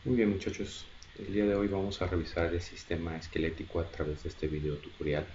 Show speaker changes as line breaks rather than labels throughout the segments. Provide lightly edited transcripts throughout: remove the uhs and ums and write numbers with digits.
Muy bien muchachos, el día de hoy vamos a revisar el sistema esquelético a través de este video tutorial.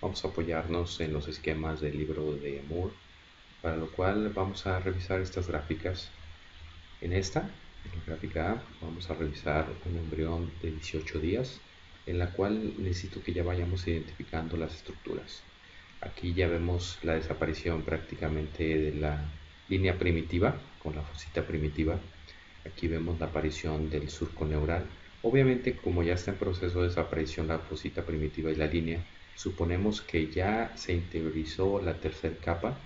Vamos a apoyarnos en los esquemas del libro de Moore, para lo cual vamos a revisar estas gráficas. En la gráfica A, vamos a revisar un embrión de 18 días, en la cual necesito que ya vayamos identificando las estructuras. Aquí ya vemos la desaparición prácticamente de la línea primitiva, con la fosita primitiva. Aquí vemos la aparición del surco neural. Obviamente, como ya está en proceso de desaparición la fosita primitiva y la línea, suponemos que ya se interiorizó la tercera capa,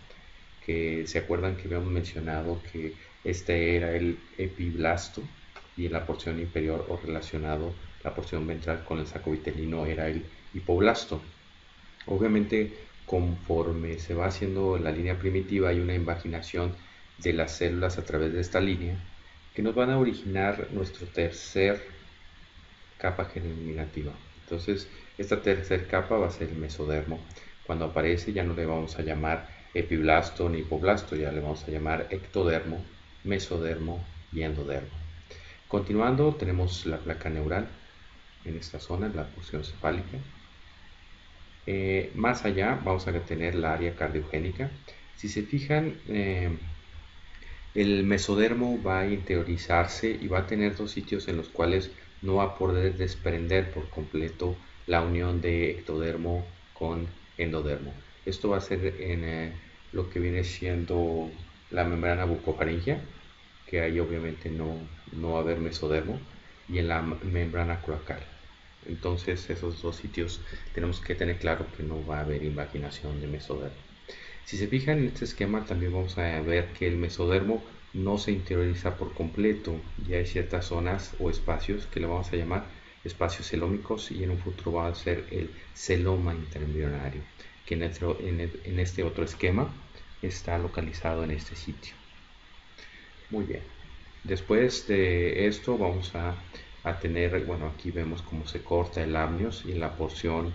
que se acuerdan que habíamos mencionado que este era el epiblasto y en la porción inferior o relacionado la porción ventral con el saco vitelino era el hipoblasto. Obviamente, conforme se va haciendo la línea primitiva, hay una invaginación de las células a través de esta línea que nos van a originar nuestra tercer capa germinativa. Entonces, esta tercer capa va a ser el mesodermo. Cuando aparece ya no le vamos a llamar epiblasto ni hipoblasto, ya le vamos a llamar ectodermo, mesodermo y endodermo. Continuando, tenemos la placa neural en esta zona, en la porción cefálica. Más allá vamos a tener la área cardiogénica. Si se fijan, el mesodermo va a interiorizarse y va a tener dos sitios en los cuales no va a poder desprender por completo la unión de ectodermo con endodermo. Esto va a ser en lo que viene siendo la membrana bucofaringea, que ahí obviamente no va a haber mesodermo, y en la membrana cloacal. Entonces esos dos sitios tenemos que tener claro que no va a haber invaginación de mesodermo. Si se fijan en este esquema también vamos a ver que el mesodermo no se interioriza por completo y hay ciertas zonas o espacios que le vamos a llamar espacios celómicos y en un futuro va a ser el celoma interembrionario, que en este otro esquema está localizado en este sitio. Muy bien, después de esto vamos a tener, bueno, aquí vemos cómo se corta el amnios y la porción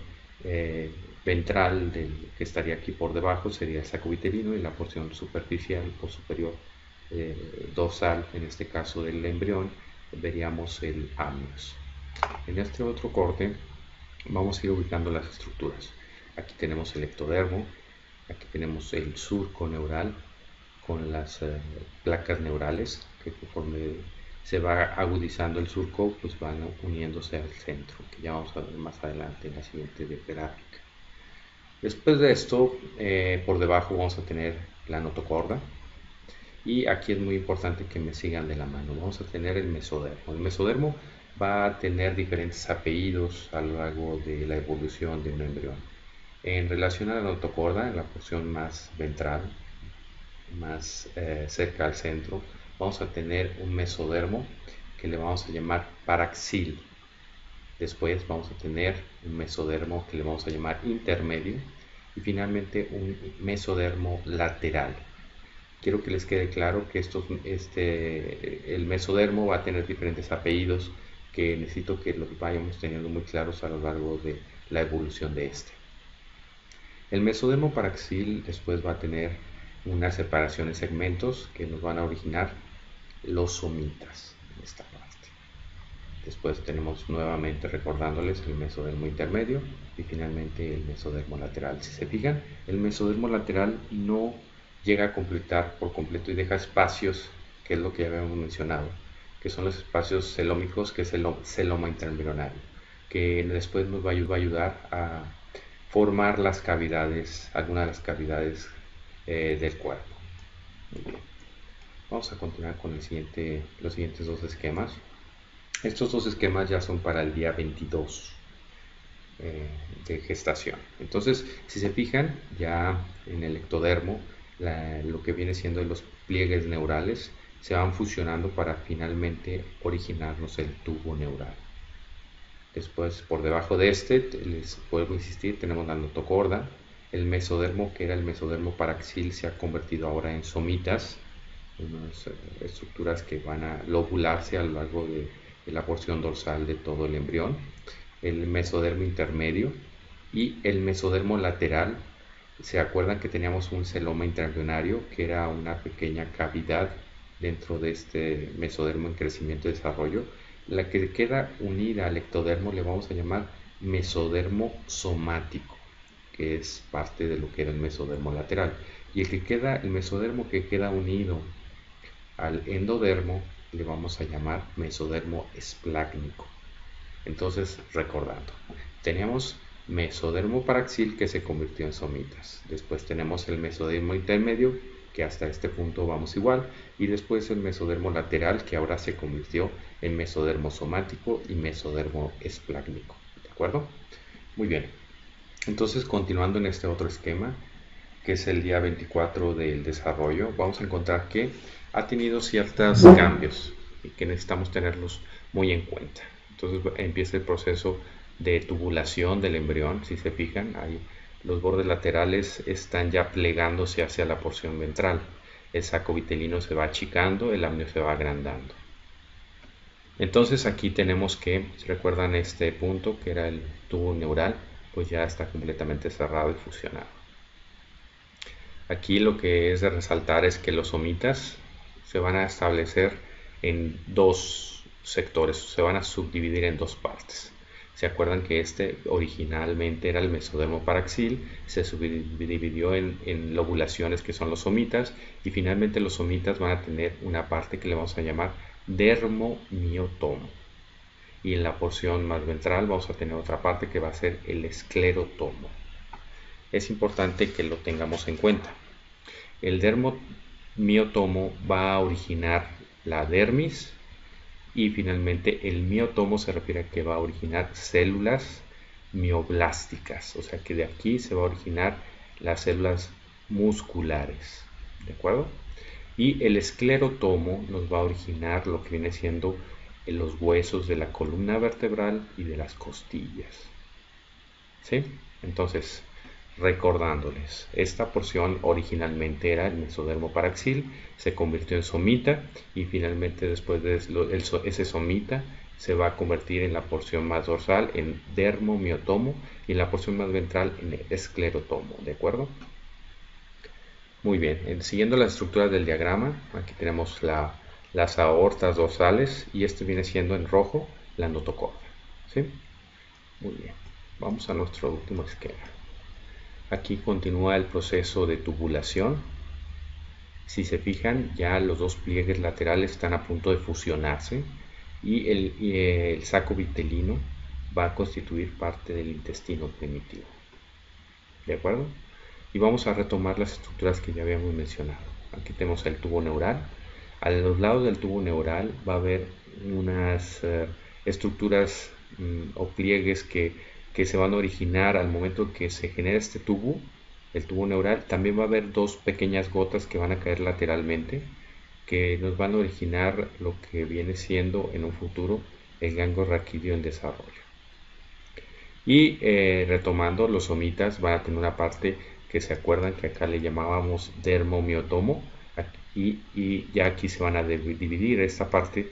ventral que estaría aquí por debajo sería el saco vitelino y la porción superficial o superior dorsal, en este caso del embrión, veríamos el amnios. En este otro corte vamos a ir ubicando las estructuras. Aquí tenemos el ectodermo, aquí tenemos el surco neural con las placas neurales que conforme se va agudizando el surco pues van uniéndose al centro, que ya vamos a ver más adelante en la siguiente gráfica. Después de esto, por debajo vamos a tener la notocorda y aquí es muy importante que me sigan de la mano. Vamos a tener el mesodermo. El mesodermo va a tener diferentes apellidos a lo largo de la evolución de un embrión. En relación a la notocorda, en la porción más ventral, más cerca al centro, vamos a tener un mesodermo que le vamos a llamar paraxil. Después vamos a tener un mesodermo que le vamos a llamar intermedio y finalmente un mesodermo lateral. Quiero que les quede claro que el mesodermo va a tener diferentes apellidos que necesito que los vayamos teniendo muy claros a lo largo de la evolución de este. El mesodermo paraxil después va a tener una separación en segmentos que nos van a originar los somitas en esta parte. Después tenemos nuevamente recordándoles el mesodermo intermedio y finalmente el mesodermo lateral. Si se fijan, el mesodermo lateral no llega a completar por completo y deja espacios, que es lo que ya habíamos mencionado, que son los espacios celómicos, que es el celoma interembrionario, que después nos va a ayudar a formar las cavidades, algunas de las cavidades del cuerpo. Muy bien. Vamos a continuar con los siguientes dos esquemas. Estos dos esquemas ya son para el día 22 de gestación. Entonces, si se fijan, ya en el ectodermo, lo que viene siendo los pliegues neurales se van fusionando para finalmente originarnos el tubo neural. Después, por debajo de les vuelvo a insistir, tenemos la notocorda. El mesodermo, que era el mesodermo paraxil, se ha convertido ahora en somitas, unas estructuras que van a lobularse a lo largo de la porción dorsal de todo el embrión. El mesodermo intermedio y el mesodermo lateral. ¿Se acuerdan que teníamos un celoma intraembrionario, que era una pequeña cavidad dentro de este mesodermo en crecimiento y desarrollo? La que queda unida al ectodermo le vamos a llamar mesodermo somático, que es parte de lo que era el mesodermo lateral. Y el mesodermo que queda unido al endodermo le vamos a llamar mesodermo esplácnico. Entonces, recordando, teníamos mesodermo paraxil que se convirtió en somitas. Después tenemos el mesodermo intermedio, que hasta este punto vamos igual, y después el mesodermo lateral, que ahora se convirtió en mesodermo somático y mesodermo esplácnico. ¿De acuerdo? Muy bien. Entonces, continuando en este otro esquema, que es el día 24 del desarrollo, vamos a encontrar que ha tenido ciertos cambios y que necesitamos tenerlos muy en cuenta. Entonces empieza el proceso de tubulación del embrión. Si se fijan, ahí los bordes laterales están ya plegándose hacia la porción ventral. El saco vitelino se va achicando, el amnio se va agrandando. Entonces aquí tenemos que, si recuerdan este punto que era el tubo neural, pues ya está completamente cerrado y fusionado. Aquí lo que es de resaltar es que los somitas se van a establecer en dos sectores, se van a subdividir en dos partes. ¿Se acuerdan que este originalmente era el mesodermo paraxil? Se subdividió en lobulaciones que son los somitas, y finalmente los somitas van a tener una parte que le vamos a llamar dermomiotomo. Y en la porción más ventral vamos a tener otra parte que va a ser el esclerotomo. Es importante que lo tengamos en cuenta. El dermomiotomo va a originar la dermis, y finalmente el miotomo se refiere a que va a originar células mioblásticas, o sea que de aquí se va a originar las células musculares, ¿de acuerdo? Y el esclerotomo nos va a originar lo que viene siendo los huesos de la columna vertebral y de las costillas, ¿sí? Entonces, recordándoles, esta porción originalmente era el mesodermo paraxil, se convirtió en somita, y finalmente después de ese somita se va a convertir en la porción más dorsal en dermomiotomo, y en la porción más ventral en esclerotomo, ¿de acuerdo? Muy bien, siguiendo las estructuras del diagrama, aquí tenemos las aortas dorsales, y este viene siendo en rojo la notocorda, ¿sí? Muy bien, vamos a nuestro último esquema. Aquí continúa el proceso de tubulación. Si se fijan, ya los dos pliegues laterales están a punto de fusionarse, y el saco vitelino va a constituir parte del intestino primitivo. ¿De acuerdo? Y vamos a retomar las estructuras que ya habíamos mencionado. Aquí tenemos el tubo neural. A los lados del tubo neural va a haber unas estructuras o pliegues que se van a originar al momento que se genera este tubo, el tubo neural. También va a haber dos pequeñas gotas que van a caer lateralmente, que nos van a originar lo que viene siendo en un futuro el ganglio raquídeo en desarrollo. Y retomando, los somitas van a tener una parte que se acuerdan que acá le llamábamos dermomiotomo, y ya aquí se van a dividir esta parte.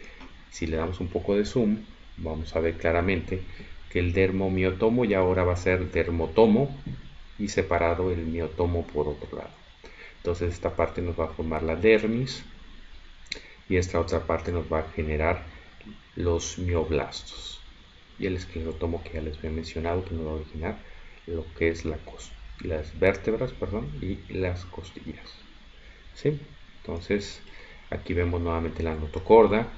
Si le damos un poco de zoom, vamos a ver claramente que el dermomiotomo ya ahora va a ser dermotomo, y separado el miotomo por otro lado. Entonces esta parte nos va a formar la dermis, y esta otra parte nos va a generar los mioblastos, y el esclerotomo que ya les había mencionado, que nos va a originar lo que es las vértebras, y las costillas, ¿sí? Entonces aquí vemos nuevamente la notocorda,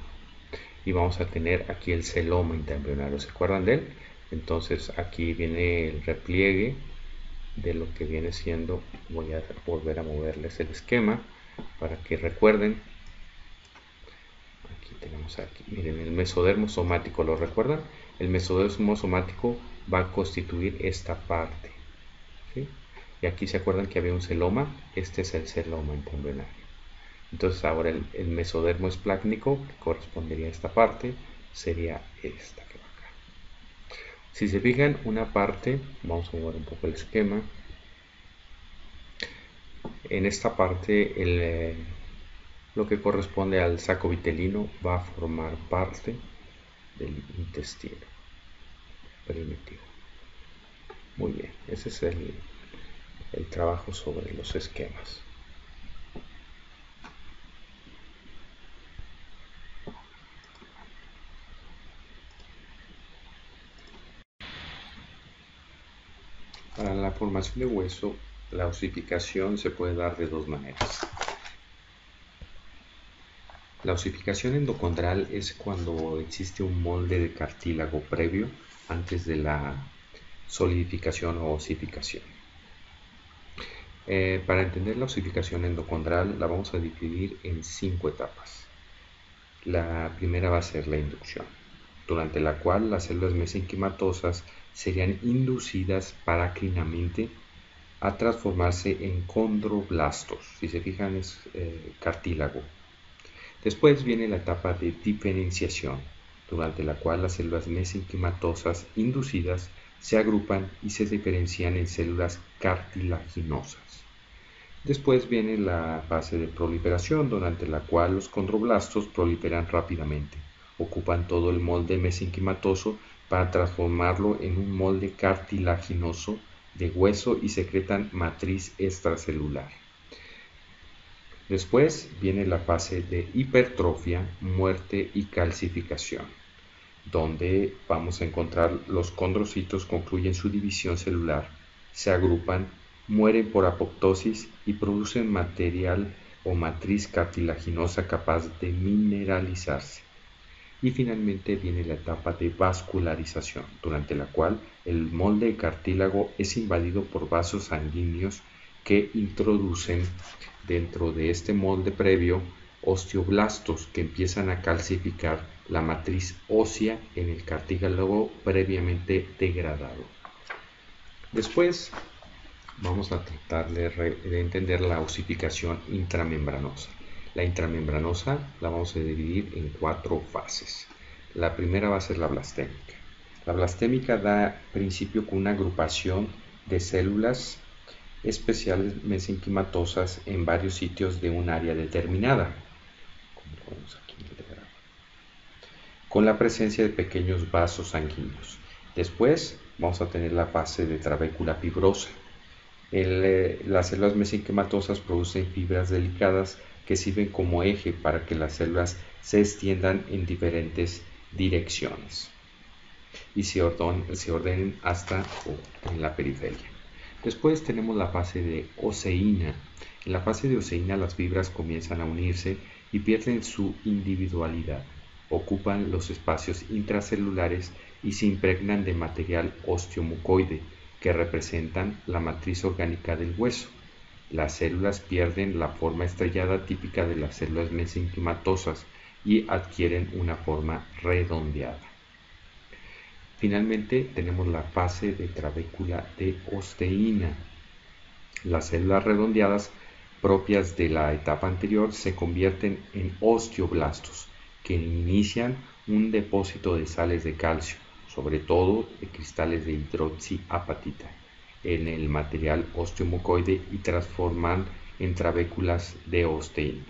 y vamos a tener aquí el celoma interembrionario. ¿Se acuerdan de él? Entonces aquí viene el repliegue de lo que viene siendo. Voy a volver a moverles el esquema para que recuerden. Aquí tenemos, miren, el mesodermo somático, ¿lo recuerdan? El mesodermo somático va a constituir esta parte, ¿sí? Y aquí se acuerdan que había un celoma. Este es el celoma interembrionario. Entonces ahora el mesodermo esplácnico, que correspondería a esta parte, sería esta que va acá. Si se fijan, una parte, vamos a mover un poco el esquema. En esta parte lo que corresponde al saco vitelino va a formar parte del intestino primitivo. Muy bien, ese es el trabajo sobre los esquemas. Para la formación de hueso, la osificación se puede dar de dos maneras. La osificación endocondral es cuando existe un molde de cartílago previo antes de la solidificación o osificación. Para entender la osificación endocondral la vamos a dividir en 5 etapas. La primera va a ser la inducción, durante la cual las células mesenquimatosas serían inducidas paráclinamente a transformarse en condroblastos. Si se fijan es cartílago. Después viene la etapa de diferenciación, durante la cual las células mesenquimatosas inducidas se agrupan y se diferencian en células cartilaginosas. Después viene la fase de proliferación, durante la cual los condroblastos proliferan rápidamente, ocupan todo el molde mesenquimatoso para transformarlo en un molde cartilaginoso de hueso y secretan matriz extracelular. Después viene la fase de hipertrofia, muerte y calcificación, donde vamos a encontrar los condrocitos concluyen su división celular, se agrupan, mueren por apoptosis y producen material o matriz cartilaginosa capaz de mineralizarse. Y finalmente viene la etapa de vascularización, durante la cual el molde de cartílago es invadido por vasos sanguíneos que introducen dentro de este molde previo osteoblastos que empiezan a calcificar la matriz ósea en el cartílago previamente degradado. Después vamos a tratar de entender la osificación intramembranosa. La intramembranosa la vamos a dividir en 4 fases. La primera va a ser la blastémica. La blastémica da principio con una agrupación de células especiales mesenquimatosas en varios sitios de un área determinada, como lo vemos aquí en el diagrama, con la presencia de pequeños vasos sanguíneos. Después vamos a tener la fase de trabécula fibrosa. Las células mesenquimatosas producen fibras delicadas que sirven como eje para que las células se extiendan en diferentes direcciones y se ordenen hasta en la periferia. Después tenemos la fase de oceína. En la fase de oceína las fibras comienzan a unirse y pierden su individualidad, ocupan los espacios intracelulares y se impregnan de material osteomucoide que representan la matriz orgánica del hueso. Las células pierden la forma estrellada típica de las células mesenquimatosas y adquieren una forma redondeada. Finalmente tenemos la fase de trabécula de osteína. Las células redondeadas propias de la etapa anterior se convierten en osteoblastos, que inician un depósito de sales de calcio, sobre todo de cristales de hidroxiapatita, en el material osteomucoide y transforman en trabéculas de osteína.